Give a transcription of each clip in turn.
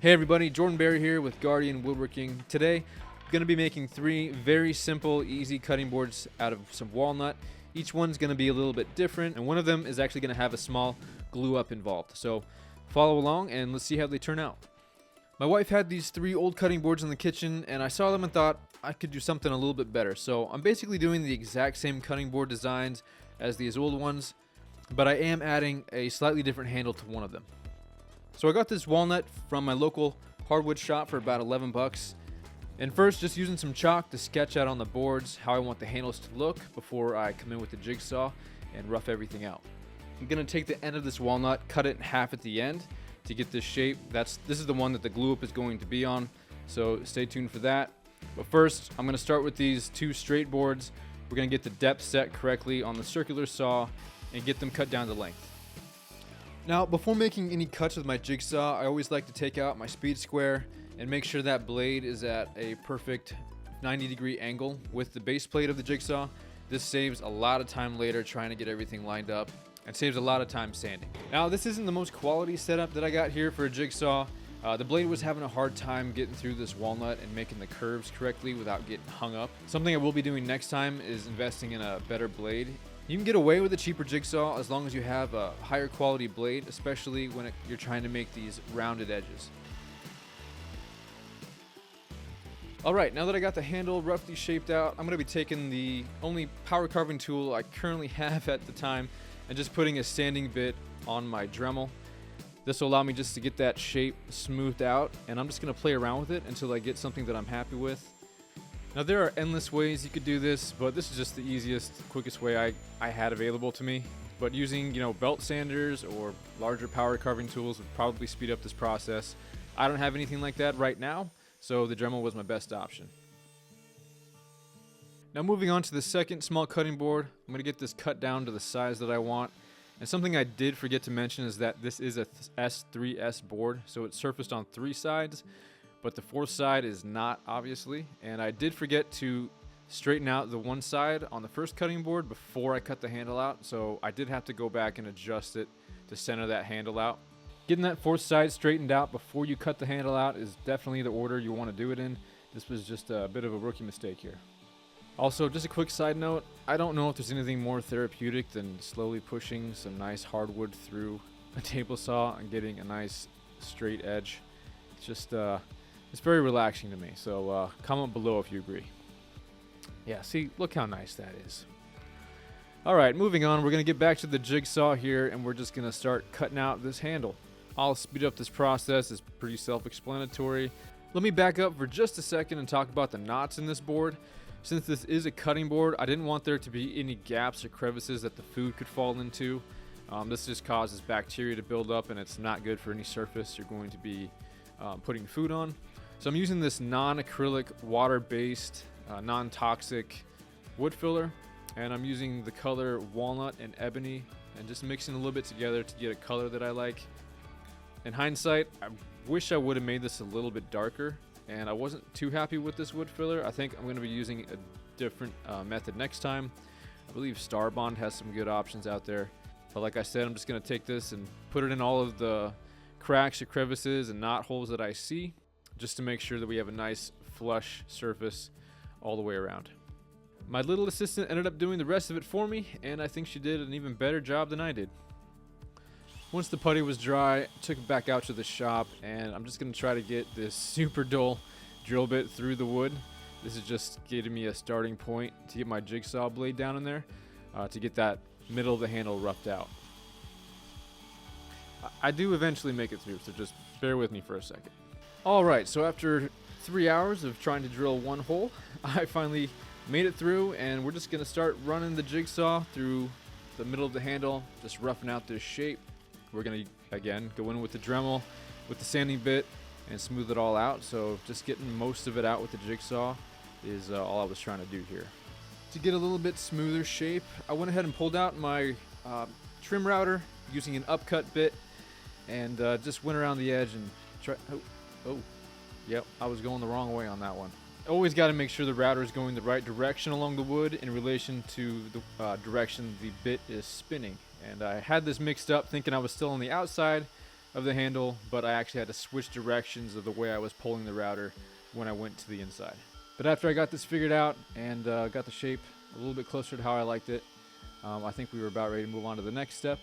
Hey everybody, Jordan Berry here with Guardian Woodworking. Today, I'm going to be making 3 very simple, easy cutting boards out of some walnut. Each one's going to be a little bit different, and one of them is actually going to have a small glue up involved. So follow along and let's see how they turn out. My wife had these 3 old cutting boards in the kitchen, and I saw them and thought I could do something a little bit better. So I'm basically doing the exact same cutting board designs as these old ones, but I am adding a slightly different handle to one of them. So I got this walnut from my local hardwood shop for about 11 bucks. And first, just using some chalk to sketch out on the boards how I want the handles to look before I come in with the jigsaw and rough everything out. I'm gonna take the end of this walnut, cut it in half at the end to get this shape. This is the one that the glue up is going to be on, so stay tuned for that. But first, I'm gonna start with these 2 straight boards. We're gonna get the depth set correctly on the circular saw and get them cut down to length. Now, before making any cuts with my jigsaw, I always like to take out my speed square and make sure that blade is at a perfect 90-degree angle with the base plate of the jigsaw. This saves a lot of time later trying to get everything lined up and saves a lot of time sanding. Now, this isn't the most quality setup that I got here for a jigsaw. The blade was having a hard time getting through this walnut and making the curves correctly without getting hung up. Something I will be doing next time is investing in a better blade. You can get away with a cheaper jigsaw as long as you have a higher quality blade, especially when you're trying to make these rounded edges. Alright, now that I got the handle roughly shaped out, I'm going to be taking the only power carving tool I currently have at the time and just putting a sanding bit on my Dremel. This will allow me just to get that shape smoothed out, and I'm just going to play around with it until I get something that I'm happy with. Now, there are endless ways you could do this, but this is just the easiest, quickest way I had available to me. But using, belt sanders or larger power carving tools would probably speed up this process. I don't have anything like that right now, so the Dremel was my best option. Now, moving on to the second small cutting board, I'm going to get this cut down to the size that I want. And something I did forget to mention is that this is a S3S board, so it's surfaced on 3 sides. But the 4th side is not, obviously, and I did forget to straighten out the one side on the first cutting board before I cut the handle out, so I did have to go back and adjust it to center that handle out. Getting that 4th side straightened out before you cut the handle out is definitely the order you want to do it in. This was just a bit of a rookie mistake here. Also, just a quick side note, I don't know if there's anything more therapeutic than slowly pushing some nice hardwood through a table saw and getting a nice straight edge. It's just it's very relaxing to me, so comment below if you agree. Yeah, see, look how nice that is. Alright, moving on, we're going to get back to the jigsaw here, and we're just going to start cutting out this handle. I'll speed up this process, it's pretty self-explanatory. Let me back up for just a second and talk about the knots in this board. Since this is a cutting board, I didn't want there to be any gaps or crevices that the food could fall into. This just causes bacteria to build up, and it's not good for any surface you're going to be putting food on. So I'm using this non-acrylic, water-based, non-toxic wood filler, and I'm using the color walnut and ebony and just mixing a little bit together to get a color that I like. In hindsight, I wish I would have made this a little bit darker, and I wasn't too happy with this wood filler. I think I'm going to be using a different method next time. I believe Starbond has some good options out there, but like I said, I'm just going to take this and put it in all of the cracks or crevices and knot holes that I see, just to make sure that we have a nice flush surface all the way around. My little assistant ended up doing the rest of it for me, and I think she did an even better job than I did. Once the putty was dry, I took it back out to the shop, and I'm just going to try to get this super dull drill bit through the wood. This is just giving me a starting point to get my jigsaw blade down in there, to get that middle of the handle roughed out. I do eventually make it through, so just bear with me for a second. Alright, so after 3 hours of trying to drill one hole, I finally made it through, and we're just going to start running the jigsaw through the middle of the handle, just roughing out this shape. We're going to, again, go in with the Dremel, with the sanding bit, and smooth it all out. So just getting most of it out with the jigsaw is all I was trying to do here. To get a little bit smoother shape, I went ahead and pulled out my trim router using an upcut bit, and just went around the edge and tried. Oh, yep, I was going the wrong way on that one. Always got to make sure the router is going the right direction along the wood in relation to the direction the bit is spinning. And I had this mixed up thinking I was still on the outside, of the handle, but I actually had to switch directions of the way I was pulling the router when I went to the inside. But after I got this figured out and got the shape a little bit closer to how I liked it, I think we were about ready to move on to the next step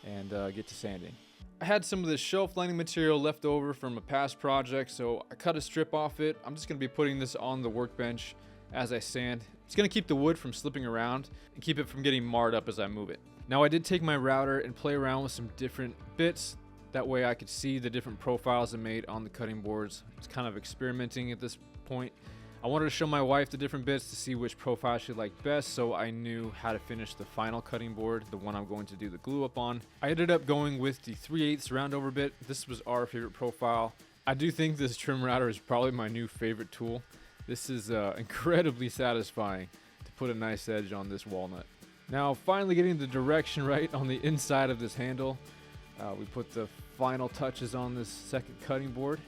and get to sanding. I had some of this shelf lining material left over from a past project, so I cut a strip off it. I'm just going to be putting this on the workbench as I sand. It's going to keep the wood from slipping around and keep it from getting marred up as I move it. Now I did take my router and play around with some different bits. That way I could see the different profiles I made on the cutting boards. It's kind of experimenting at this point. I wanted to show my wife the different bits to see which profile she liked best, so I knew how to finish the final cutting board, the one I'm going to do the glue up on. I ended up going with the 3/8 roundover bit. This was our favorite profile. I do think this trim router is probably my new favorite tool. This is incredibly satisfying to put a nice edge on this walnut. Now finally getting the direction right on the inside of this handle. We put the final touches on this second cutting board,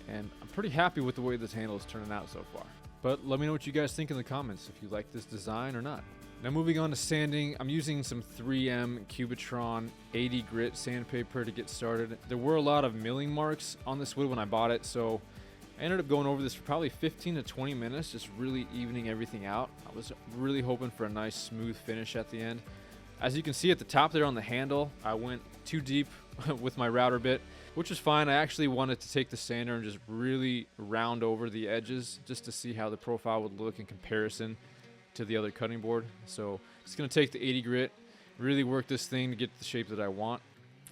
and I'm pretty happy with the way this handle is turning out so far. But let me know what you guys think in the comments, if you like this design or not. Now moving on to sanding, I'm using some 3M Cubitron 80 grit sandpaper to get started. There were a lot of milling marks on this wood when I bought it, so I ended up going over this for probably 15 to 20 minutes, just really evening everything out. I was really hoping for a nice smooth finish at the end. As you can see at the top there on the handle, I went too deep with my router bit, which is fine. I actually wanted to take the sander and just really round over the edges just to see how the profile would look in comparison to the other cutting board. So just gonna take the 80 grit, really work this thing to get the shape that I want.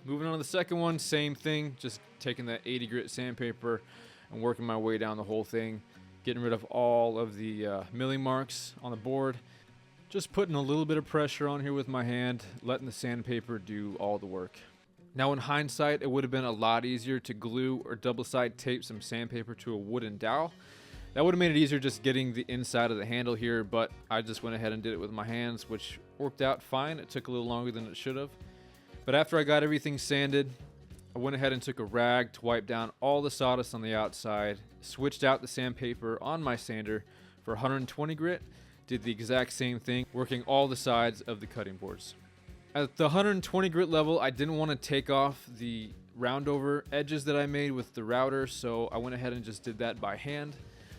Moving on to the second one, same thing, just taking that 80 grit sandpaper and working my way down the whole thing, getting rid of all of the milling marks on the board. Just putting a little bit of pressure on here with my hand, letting the sandpaper do all the work. Now in hindsight, it would have been a lot easier to glue or double side tape some sandpaper to a wooden dowel. That would have made it easier just getting the inside of the handle here, but I just went ahead and did it with my hands, which worked out fine. It took a little longer than it should have. But after I got everything sanded, I went ahead and took a rag to wipe down all the sawdust on the outside, switched out the sandpaper on my sander for 120 grit, did the exact same thing, working all the sides of the cutting boards. At the 120 grit level, I didn't want to take off the roundover edges that I made with the router, so I went ahead and just did that by hand.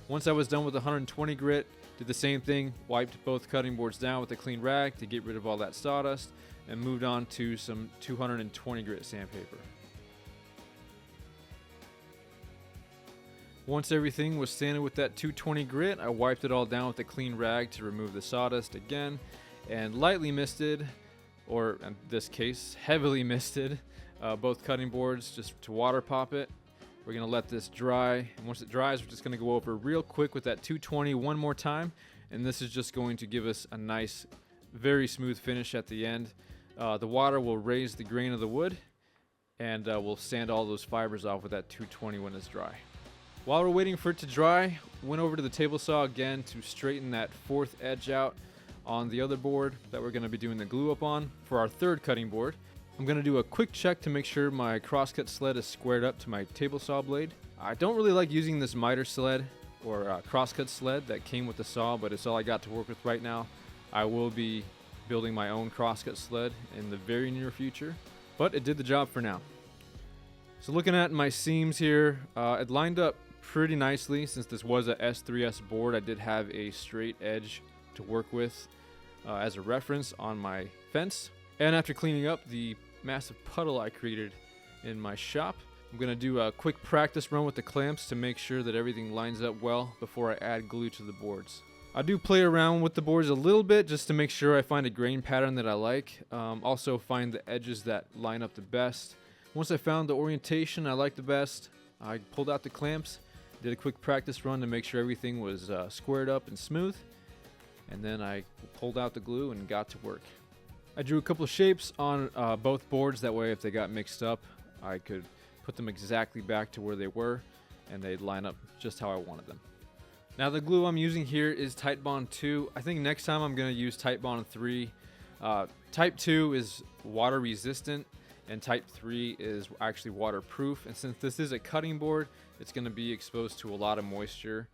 Once I was done with 120 grit, did the same thing, wiped both cutting boards down with a clean rag to get rid of all that sawdust, and moved on to some 220 grit sandpaper. Once everything was sanded with that 220 grit, I wiped it all down with a clean rag to remove the sawdust again, and lightly misted, or in this case, heavily misted, both cutting boards just to water pop it. We're gonna let this dry, and once it dries, we're just gonna go over real quick with that 220 one more time, and this is just going to give us a nice, very smooth finish at the end. The water will raise the grain of the wood, and we'll sand all those fibers off with that 220 when it's dry. While we're waiting for it to dry, went over to the table saw again to straighten that fourth edge out on the other board that we're going to be doing the glue up on for our third cutting board. I'm going to do a quick check to make sure my crosscut sled is squared up to my table saw blade. I don't really like using this miter sled or crosscut sled that came with the saw, but it's all I got to work with right now. I will be building my own crosscut sled in the very near future, but it did the job for now. So looking at my seams here, it lined up pretty nicely. Since this was a S3S board, I did have a straight edge to work with as a reference on my fence. And after cleaning up the massive puddle I created in my shop, I'm going to do a quick practice run with the clamps to make sure that everything lines up well before I add glue to the boards. I do play around with the boards a little bit just to make sure I find a grain pattern that I like. Also find the edges that line up the best. Once I found the orientation I like the best, I pulled out the clamps, did a quick practice run to make sure everything was squared up and smooth, and then I pulled out the glue and got to work. I drew a couple of shapes on both boards, that way if they got mixed up, I could put them exactly back to where they were, and they'd line up just how I wanted them. Now the glue I'm using here is Titebond 2. I think next time I'm going to use Titebond 3. Type 2 is water resistant, and Type 3 is actually waterproof. And since this is a cutting board, it's going to be exposed to a lot of moisture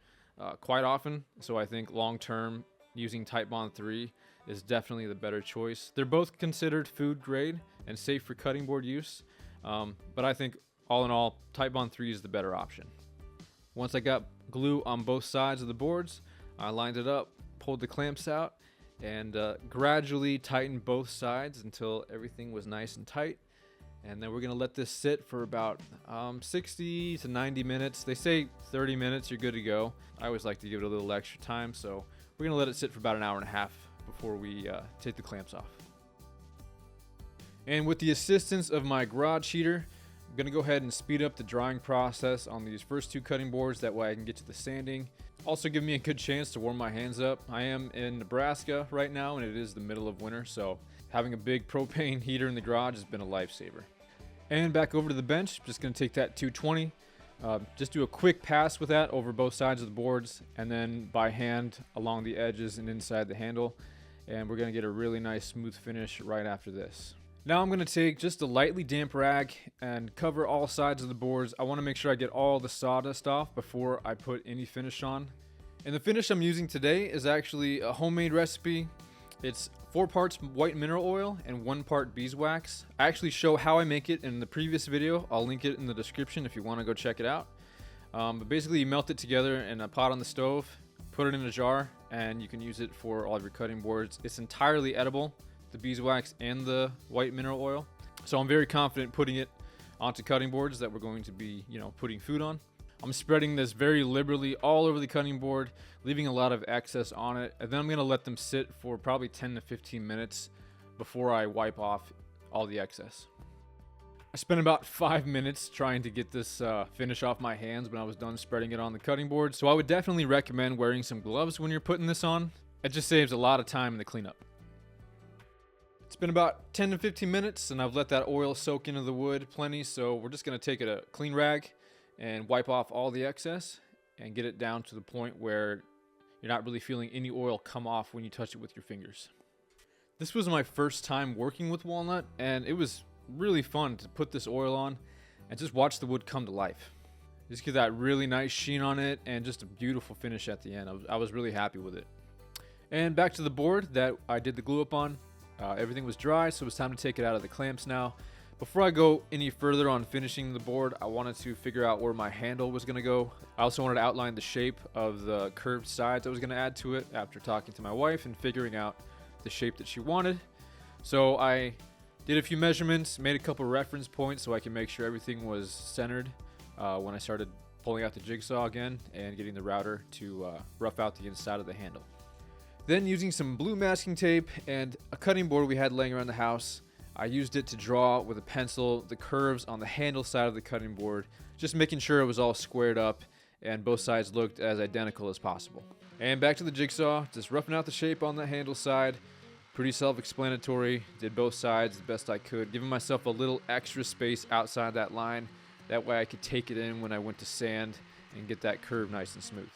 quite often. So I think long term, using Titebond 3 is definitely the better choice. They're both considered food grade and safe for cutting board use. But I think all in all, Titebond 3 is the better option. Once I got glue on both sides of the boards, I lined it up, pulled the clamps out, and gradually tightened both sides until everything was nice and tight. And then we're gonna let this sit for about 60 to 90 minutes. They say 30 minutes, you're good to go. I always like to give it a little extra time, so we're gonna let it sit for about an hour and a half before we take the clamps off. And with the assistance of my garage heater, I'm gonna go ahead and speed up the drying process on these first two cutting boards. That way I can get to the sanding. Also give me a good chance to warm my hands up. I am in Nebraska right now, and it is the middle of winter, so having a big propane heater in the garage has been a lifesaver. And back over to the bench, just gonna take that 220, just do a quick pass with that over both sides of the boards, and then by hand along the edges and inside the handle. And we're gonna get a really nice smooth finish right after this. Now I'm going to take just a lightly damp rag and cover all sides of the boards. I want to make sure I get all the sawdust off before I put any finish on. And the finish I'm using today is actually a homemade recipe. It's 4 parts white mineral oil and 1 part beeswax. I actually show how I make it in the previous video. I'll link it in the description if you want to go check it out. But basically you melt it together in a pot on the stove, put it in a jar, and you can use it for all of your cutting boards. It's entirely edible, the beeswax and the white mineral oil. So I'm very confident putting it onto cutting boards that we're going to be, putting food on. I'm spreading this very liberally all over the cutting board, leaving a lot of excess on it. And then I'm gonna let them sit for probably 10 to 15 minutes before I wipe off all the excess. I spent about 5 minutes trying to get this finish off my hands when I was done spreading it on the cutting board. So I would definitely recommend wearing some gloves when you're putting this on. It just saves a lot of time in the cleanup. It's been about 10 to 15 minutes and I've let that oil soak into the wood plenty, so we're just going to take a clean rag and wipe off all the excess and get it down to the point where you're not really feeling any oil come off when you touch it with your fingers. This was my first time working with walnut, and it was really fun to put this oil on and just watch the wood come to life. Just get that really nice sheen on it and just a beautiful finish at the end. I was really happy with it. And back to the board that I did the glue up on. Everything was dry, so it was time to take it out of the clamps now. Before I go any further on finishing the board, I wanted to figure out where my handle was going to go. I also wanted to outline the shape of the curved sides I was going to add to it after talking to my wife and figuring out the shape that she wanted. So I did a few measurements, made a couple reference points so I can make sure everything was centered when I started pulling out the jigsaw again and getting the router to rough out the inside of the handle. Then, using some blue masking tape and a cutting board we had laying around the house, I used it to draw with a pencil the curves on the handle side of the cutting board, just making sure it was all squared up and both sides looked as identical as possible. And back to the jigsaw, just roughing out the shape on the handle side. Pretty self-explanatory, did both sides the best I could, giving myself a little extra space outside that line. That way I could take it in when I went to sand and get that curve nice and smooth.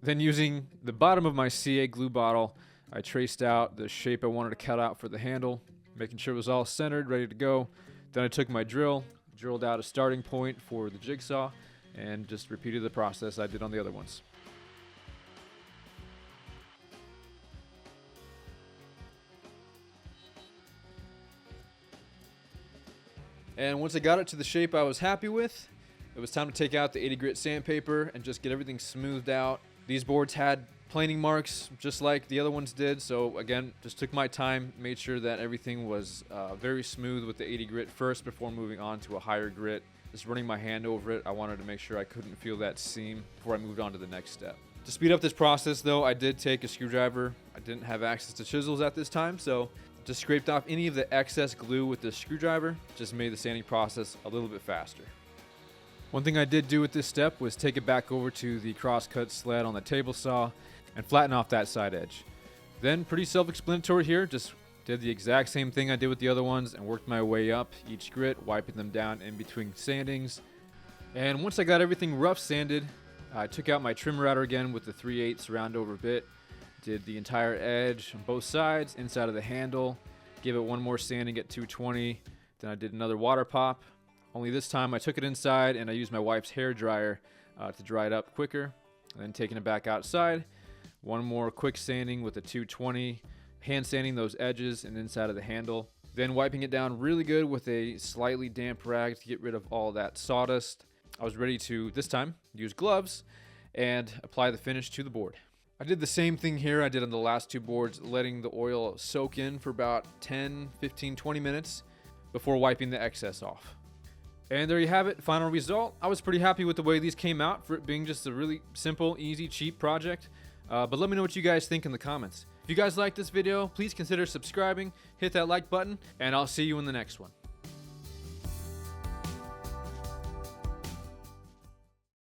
Then, using the bottom of my CA glue bottle, I traced out the shape I wanted to cut out for the handle, making sure it was all centered, ready to go. Then I took my drill, drilled out a starting point for the jigsaw, and just repeated the process I did on the other ones. And once I got it to the shape I was happy with, it was time to take out the 80 grit sandpaper and just get everything smoothed out. These boards had planing marks just like the other ones did, so again, just took my time, made sure that everything was very smooth with the 80 grit first before moving on to a higher grit. Just running my hand over it, I wanted to make sure I couldn't feel that seam before I moved on to the next step. To speed up this process though, I did take a screwdriver. I didn't have access to chisels at this time, so just scraped off any of the excess glue with the screwdriver, just made the sanding process a little bit faster. One thing I did do with this step was take it back over to the crosscut sled on the table saw and flatten off that side edge. Then, pretty self-explanatory here, just did the exact same thing I did with the other ones and worked my way up each grit, wiping them down in between sandings. And once I got everything rough sanded, I took out my trim router again with the 3/8 round over bit, did the entire edge on both sides, inside of the handle, gave it one more sanding at 220, then I did another water pop. Only this time I took it inside and I used my wife's hair dryer to dry it up quicker. And then taking it back outside, one more quick sanding with a 220, hand sanding those edges and inside of the handle. Then wiping it down really good with a slightly damp rag to get rid of all that sawdust. I was ready to, this time, use gloves and apply the finish to the board. I did the same thing here I did on the last two boards, letting the oil soak in for about 10, 15, 20 minutes before wiping the excess off. And there you have it, final result. I was pretty happy with the way these came out for it being just a really simple, easy, cheap project. But let me know what you guys think in the comments. If you guys like this video, please consider subscribing, hit that like button, and I'll see you in the next one.